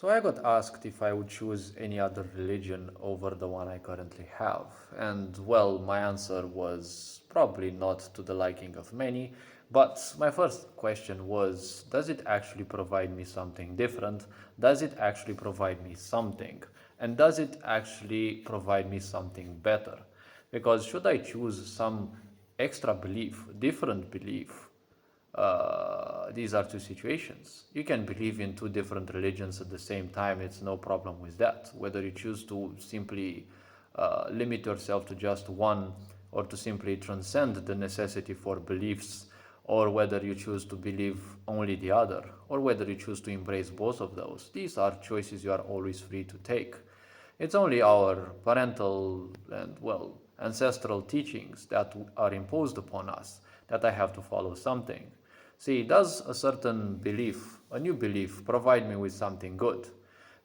So I got asked if I would choose any other religion over the one I currently have. And well, my answer was probably not to the liking of many. But my first question was, does it actually provide me something different? Does it actually provide me something? And does it actually provide me something better? Because should I choose some extra belief, different belief, these are two situations. You can believe in two different religions at the same time, it's no problem with that. Whether you choose to simply limit yourself to just one or to simply transcend the necessity for beliefs, or whether you choose to believe only the other, or whether you choose to embrace both of those. These are choices you are always free to take. It's only our parental and, well, ancestral teachings that are imposed upon us that I have to follow something. See, does a certain belief, a new belief, provide me with something good?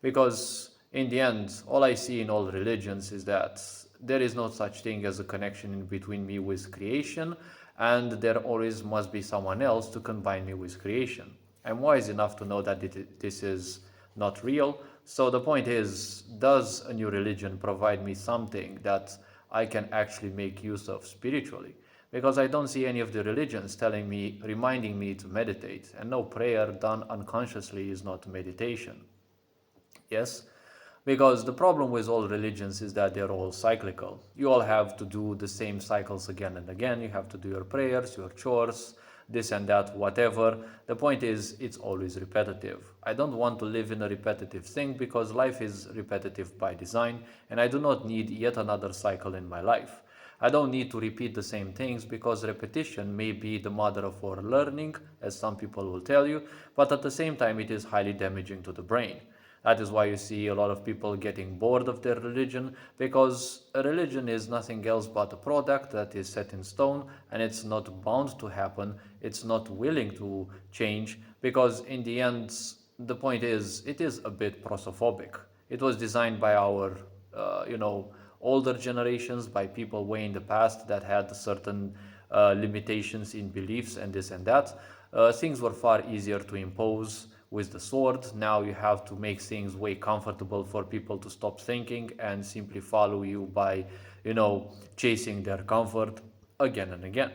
Because in the end, all I see in all religions is that there is no such thing as a connection in between me with creation, and there always must be someone else to combine me with creation. I'm wise enough to know that this is not real. So the point is, does a new religion provide me something that I can actually make use of spiritually? Because I don't see any of the religions telling me, reminding me to meditate, and no prayer done unconsciously is not meditation. Yes? Because the problem with all religions is that they're all cyclical. You all have to do the same cycles again and again. You have to do your prayers, your chores, this and that, whatever. The point is, it's always repetitive. I don't want to live in a repetitive thing because life is repetitive by design, and I do not need yet another cycle in my life. I don't need to repeat the same things because repetition may be the mother of all learning, as some people will tell you, but at the same time, it is highly damaging to the brain. That is why you see a lot of people getting bored of their religion, because a religion is nothing else but a product that is set in stone and it's not bound to happen, it's not willing to change, because in the end, the point is, it is a bit prosophobic. It was designed by our, older generations, by people way in the past that had certain limitations in beliefs and this and that. Things were far easier to impose with the sword. Now you have to make things way comfortable for people to stop thinking and simply follow you by, chasing their comfort again and again.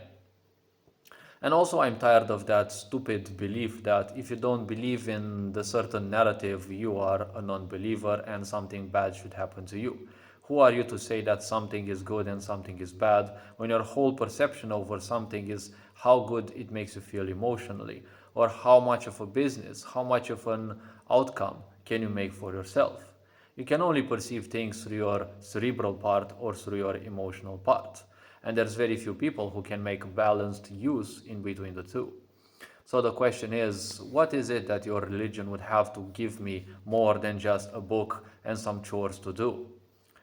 And also, I'm tired of that stupid belief that if you don't believe in the certain narrative, you are a non believer and something bad should happen to you. Who are you to say that something is good and something is bad when your whole perception over something is how good it makes you feel emotionally, or how much of a business, how much of an outcome can you make for yourself? You can only perceive things through your cerebral part or through your emotional part. And there's very few people who can make balanced use in between the two. So the question is, what is it that your religion would have to give me more than just a book and some chores to do?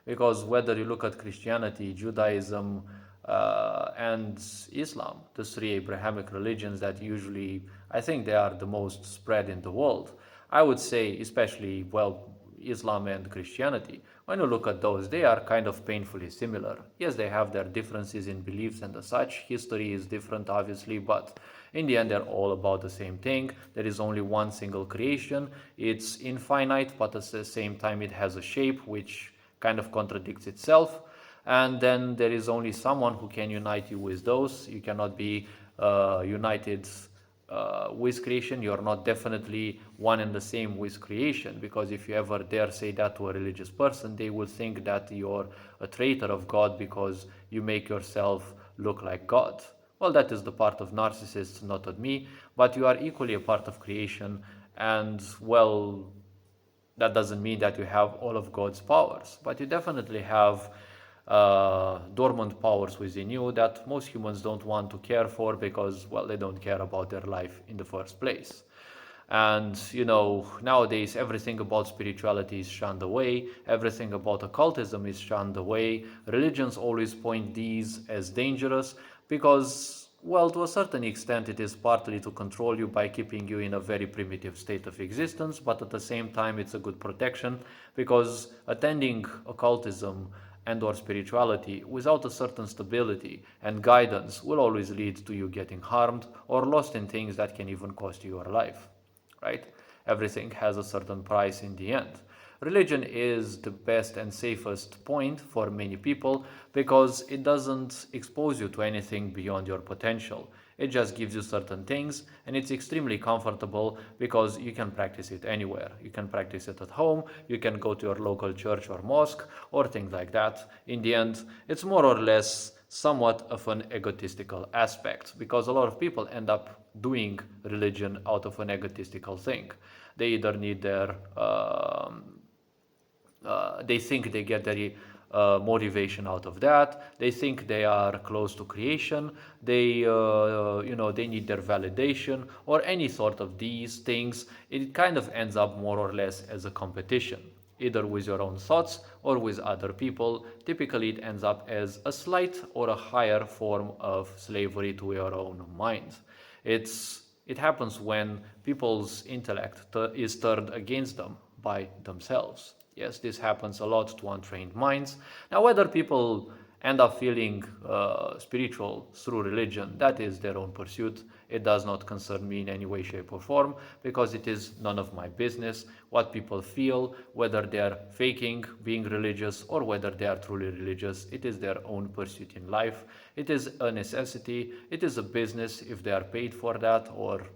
Because whether you look at Christianity, Judaism, and Islam, the three Abrahamic religions that usually, I think they are the most spread in the world, I would say, especially, well, Islam and Christianity, when you look at those, they are kind of painfully similar. Yes, they have their differences in beliefs and such. History is different, obviously, but in the end, they're all about the same thing. There is only one single creation. It's infinite, but at the same time, it has a shape which kind of contradicts itself. And then there is only someone who can unite you with those. You cannot be united with creation. You're not definitely one and the same with creation, because if you ever dare say that to a religious person, they will think that you're a traitor of God because you make yourself look like God. Well, that is the part of narcissists, not of me, but you are equally a part of creation, and well, that doesn't mean that you have all of God's powers, but you definitely have dormant powers within you that most humans don't want to care for because, well, they don't care about their life in the first place. And nowadays everything about spirituality is shunned away, everything about occultism is shunned away. Religions always point these as dangerous because, well, to a certain extent, it is partly to control you by keeping you in a very primitive state of existence, but at the same time, it's a good protection because attending occultism and or spirituality without a certain stability and guidance will always lead to you getting harmed or lost in things that can even cost you your life, right? Everything has a certain price in the end. Religion is the best and safest point for many people because it doesn't expose you to anything beyond your potential. It just gives you certain things, and it's extremely comfortable because you can practice it anywhere. You can practice it at home, you can go to your local church or mosque, or things like that. In the end, it's more or less somewhat of an egotistical aspect because a lot of people end up doing religion out of an egotistical thing. They either need their they think they get their motivation out of that. They think they are close to creation. They need their validation or any sort of these things. It kind of ends up more or less as a competition, either with your own thoughts or with other people. Typically, it ends up as a slight or a higher form of slavery to your own mind. It happens when people's intellect is turned against them by themselves. Yes, this happens a lot to untrained minds. Now, whether people end up feeling spiritual through religion, that is their own pursuit. It does not concern me in any way, shape, or form because it is none of my business what people feel, whether they are faking being religious or whether they are truly religious. It is their own pursuit in life. It is a necessity. It is a business if they are paid for that, or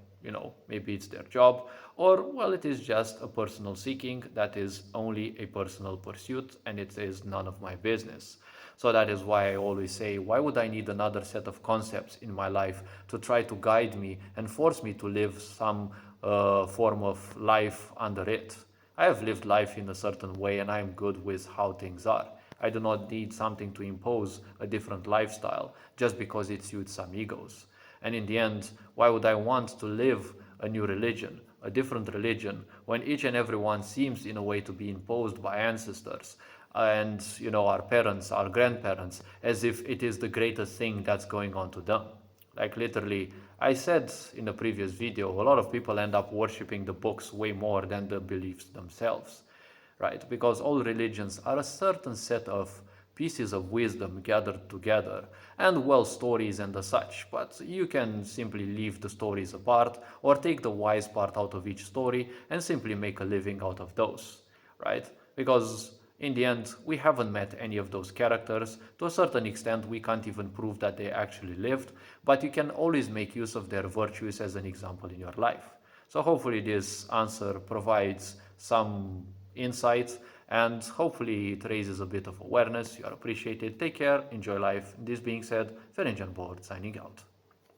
maybe it's their job, or well, it is just a personal seeking that is only a personal pursuit and it is none of my business. So that is why I always say, why would I need another set of concepts in my life to try to guide me and force me to live some form of life under it? I have lived life in a certain way and I am good with how things are. I do not need something to impose a different lifestyle just because it suits some egos. And in the end, why would I want to live a new religion, a different religion, when each and every one seems in a way to be imposed by ancestors and our parents, our grandparents, as if it is the greatest thing that's going on to them? Like literally, I said in a previous video, a lot of people end up worshipping the books way more than the beliefs themselves, right? Because all religions are a certain set of pieces of wisdom gathered together, and well, stories and the such, but you can simply leave the stories apart or take the wise part out of each story and simply make a living out of those, right? Because in the end, we haven't met any of those characters. To a certain extent, we can't even prove that they actually lived, but you can always make use of their virtues as an example in your life. So hopefully this answer provides some insights and hopefully it raises a bit of awareness. You are appreciated. Take care, enjoy life. This being said, Ferenc Board signing out.